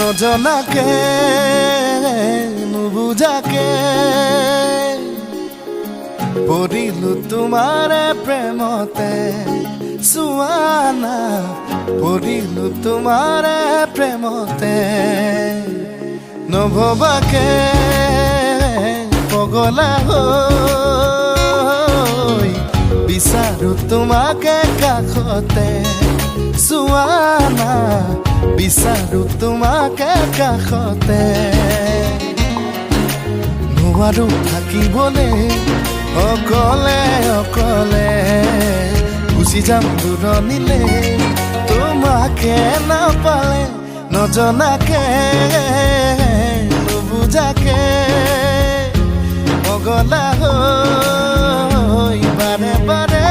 নজনাকে নুবুজাকে পৰিলো তোমাৰে প্ৰেমতে সুৱানা পৰিলো তোমাৰে প্ৰেমতে নভবাকে পগলা হৈ বিচাৰো তোমাকে কাষতে সুৱানা বিচাৰো তোমাকে কাষতে নোৱাৰো থাকিবলে অকলে অকলে গুচি যাম দূৰণিলে তোমাকে নাপালে নজনাকে নুবুজাকে পগলা হৈ বাৰে বাৰে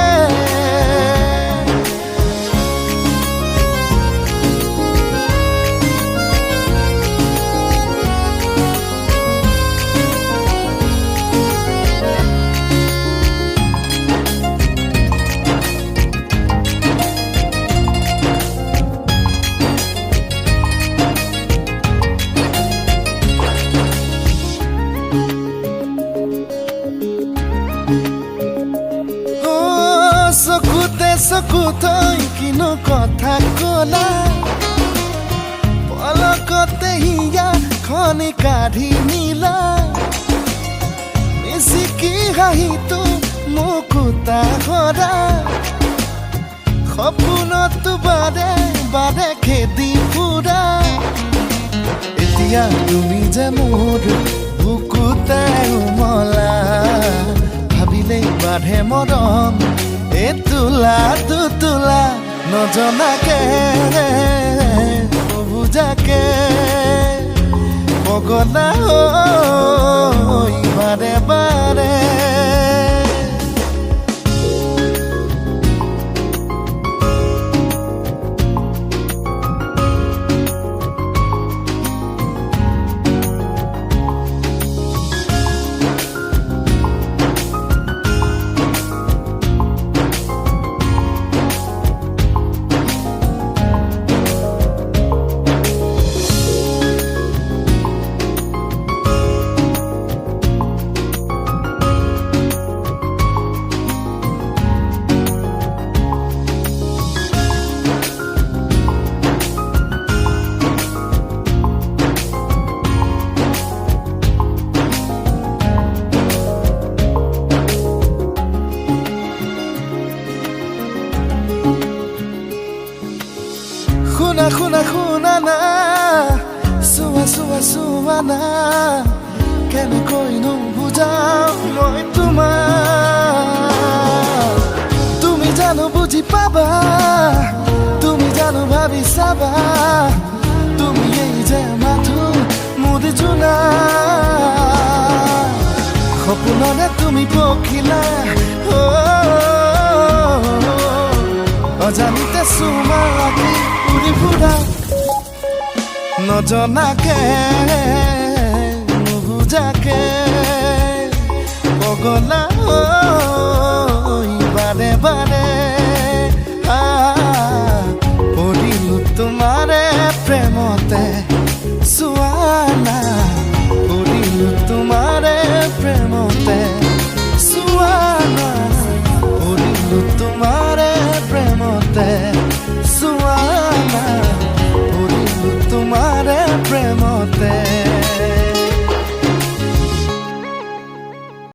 চকুতৈ কিনো কথা কলা পলকতে হিয়া খনি কাঢ়ি নিলা মিচিকি হাঁহিটো মুকুতা সৰা সপোনতো বাৰে বাৰে খেদি ফুৰা এতিয়া তুমি যে মোৰ বুকুতে উমলা ভাবিলেই বাঢ়ে মৰম তুলা তুলা নজনাকে নুবুজাকে পগলা হৈ বাৰে বাৰে শুনা না চোৱা না কেনেকৈনো বুজাও মই তোমাক তুমি জানো বুজি পাবা তুমি জানো ভাবি চাবা তুমি এই যে মাথো মোৰ জোনা সপোনৰে তুমি পখিলা অজানিতে চুমা লাগি উৰি ফুৰা নজনাকে নুবুজাকে পগলা হৈ বাৰে বাৰে